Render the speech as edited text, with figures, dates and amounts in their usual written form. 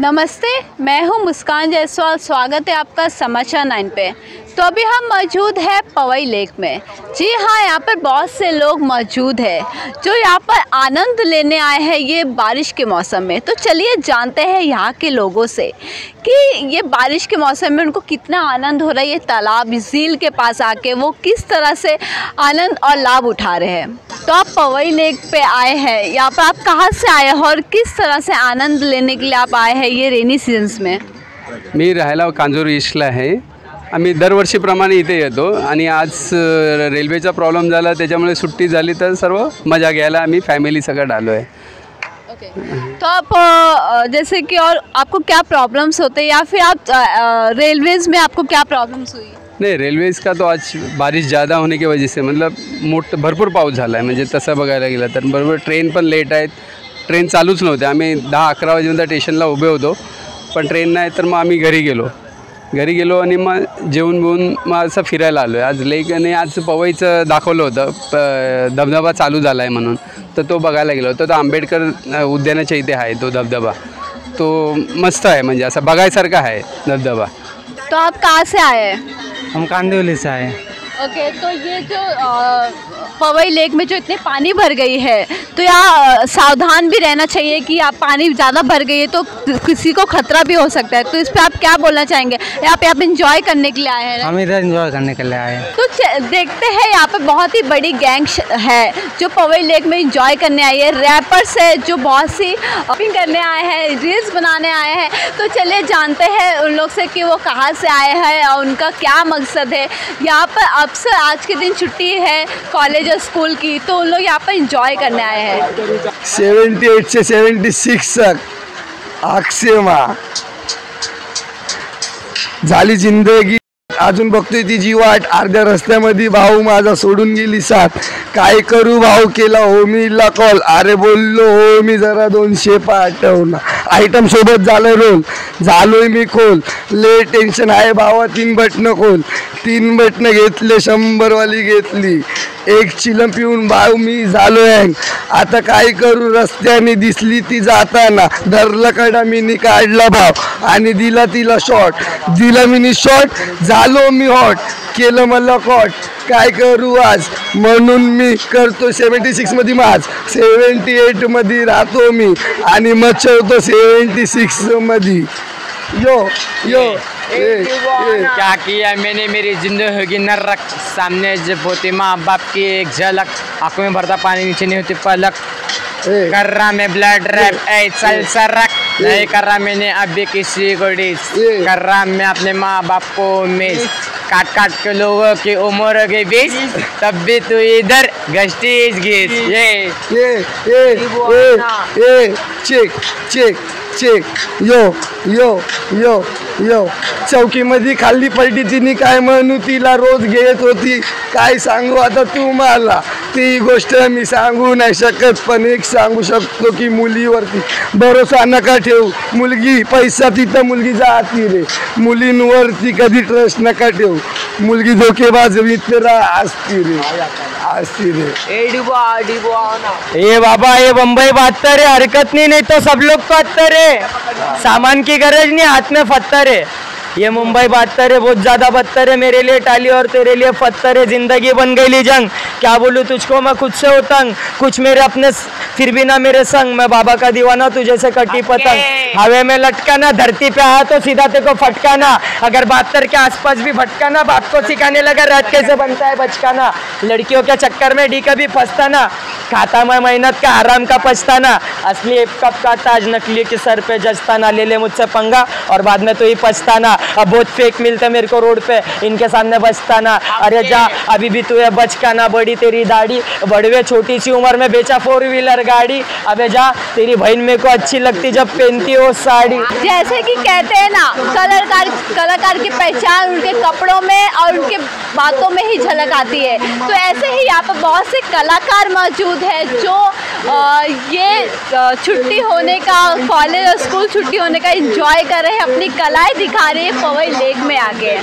नमस्ते, मैं हूं मुस्कान जायसवाल। स्वागत है आपका समाचार 9 पे। तो अभी हम मौजूद है पवई लेक में। जी हाँ, यहाँ पर बहुत से लोग मौजूद हैं जो यहाँ पर आनंद लेने आए हैं ये बारिश के मौसम में। तो चलिए जानते हैं यहाँ के लोगों से कि ये बारिश के मौसम में उनको कितना आनंद हो रहा है। ये तालाब झील के पास आके वो किस तरह से आनंद और लाभ उठा रहे हैं। तो आप पवई लेक पे आए हैं, यहाँ पर आप कहाँ से आए हैं और किस तरह से आनंद लेने के लिए आप आए हैं ये रेनी सीजन्स में? मी राहायला कांजूर ईस्टला आहे। आम्ही दरवर्षीप्रमाणे इथे येतो आणि आज रेल्वेचा प्रॉब्लेम झाला त्याच्यामुळे सुट्टी झाली तर सर्व मजा घ्यायला आम्ही फॅमिली सकट आलो आहे। तो आप जैसे कि और आपको क्या प्रॉब्लम्स होते हैं या फिर आप रेलवेज में आपको क्या प्रॉब्लम्स हुई? नहीं, रेल्वेज का तो आज बारिश ज़्यादा होने की वजह से मतलब भरपूर पाऊस झाला आहे। म्हणजे तसं बघायला गेलं तर बरोबर ट्रेन पण लेट आहेत। ट्रेन चालूच नव्हते। आम्ही 10-11 वाजेपर्यंत स्टेशनला उभे होतो पण ट्रेन नाही तर मग आम्ही घरी गेलो आणि मग जेवून बिवून मग असं फिरायला आलो आहे। आज लेक आणि आज पवईचं दाखवलं होतं धबधबा चालू झाला आहे म्हणून, तर तो बघायला गेलो होतो। तो आंबेडकर उद्यानाच्या इथे आहे तो धबधबा। तो मस्त आहे, म्हणजे असं बघायसारखा आहे धबधबा। तो आप कहाँ से आए हैं? हम कांदिवली से आए। ओके, तो ये जो पवई लेक में जो इतने पानी भर गई है तो यहाँ सावधान भी रहना चाहिए कि आप पानी ज़्यादा भर गई है तो किसी को खतरा भी हो सकता है। तो इस पर आप क्या बोलना चाहेंगे? यहाँ पे आप एंजॉय करने के लिए आए हैं? हम इधर एंजॉय करने के लिए आए हैं। तो देखते हैं यहाँ पे बहुत ही बड़ी गैंग है जो पवई लेक में एंजॉय करने आई है। रैपर्स है जो बहुत सी शॉपिंग करने आए हैं, रील्स बनाने आए हैं। तो चलिए जानते हैं उन लोग से कि वो कहाँ से आए हैं और उनका क्या मकसद है। यहाँ पर अक्सर आज के दिन छुट्टी है कॉलेज और स्कूल की, तो उन लोग यहाँ पर एंजॉय करने आए हैं। 78 से 76 तक आक्षेमा झाली जिंदगी। अजून बघतोय तिची वाट। अर्ध्या रस्त्यामध्ये भाऊ माझा सोडून गेली साथ। काय करू भाऊ, केला हो मीला कॉल। अरे बोललो हो मी जरा 200 पाठवना। आयटम सोबत झालं रोल, झालोय मी खोल। ले टेन्शन आहे भावा, 3 बटणं खोल। 3 बटणं घेतले, 100 वाली घेतली। एक चिलम पिऊन भाऊ मी झालो हँग। आता काय करू, रस्त्याने दिसली ती जाताना। धरला कडा मिनी काढला भाव आणि दिला तिला शॉट। दिला मिनी शॉट, झालो मी हॉट। केलं मला कॉट, काय करू आज म्हणून मी करतो 76 मध्ये माझ। 78 मध्ये राहतो मी आणि मचवतो 76 मध्ये। यो यो क्या किया मैंने मेरी जिंदगी नरक। सामने जब होती माँ बाप की एक झलक, आंखों में भरता पानी नीचे नहीं होती पलक। कर रहा मैं ब्लड रैप, ऐ चल सरक। नहीं कर रहा मैंने अभी किसी को डिस। कर रहा मैं अपने माँ बाप को मिस। काट काट के लोगों की उम्र के 20, तब भी तू इधर गश्तीस घिस। ये चेक चेक चेक। यो यो यो यो चौकीमध्ये खाल्ली पलटी तिने। काय म्हणू तिला रोज घेत होती, काय सांगू आता तू मला। ती गोष्ट मी सांगू नाही शकत पण एक सांगू शकतो की मुलीवरती भरोसा नका ठेवू। मुलगी पैसा तिथं मुलगी जाती रे। मुलींवरती कधी ट्रस्ट नका ठेवू। मुलगी धोकेबाज मित्र असती रे। ये बाबा ये बम्बई 72 है, हरकत नहीं तो सब लोग को 72 है। सामान की गरज नहीं, हाथ में पत्थर है। ये मुंबई 72 है, बहुत ज़्यादा बदतर है। मेरे लिए टाली और तेरे लिए पत्थर है। ज़िंदगी बन गई जंग, क्या बोलूँ तुझको मैं खुद से उतंग। कुछ मेरे अपने फिर भी ना मेरे संग। मैं बाबा का दीवाना तू जैसे कटी पतंग। हवे में लटकाना, धरती पे आया तो सीधा तेरे को फटकाना। अगर 72 के आसपास भी भटकाना, बाप को सिखाने लगा रात कैसे बनता है बचकाना। लड़कियों के चक्कर में डी कभी फंसताना, खाता मैं मेहनत का आराम का पछताना। असली एक कप का ताज नकली के सर पे जचताना। ले मुझसे पंगा और बाद में तो ही पछताना। अब बहुत फेक मिलते मेरे को रोड पे, इनके सामने बचताना। अरे जा अभी भी तू है बचकाना। बड़ी तेरी दाढ़ी, बड़वे छोटी सी उम्र में बेचा 4 व्हीलर गाड़ी। अबे जा तेरी बहन मेरे को अच्छी लगती जब पहनती हो साड़ी। जैसे कि कहते हैं ना, कलाकार की पहचान उनके कपड़ों में और उनके बातों में ही झलक आती है। तो ऐसे ही यहाँ पर बहुत से कलाकार मौजूद है जो ये छुट्टी होने का, कॉलेज और स्कूल छुट्टी होने का एंजॉय कर रहे हैं, अपनी कलाएं दिखा रहे हैं पवई लेक में आके।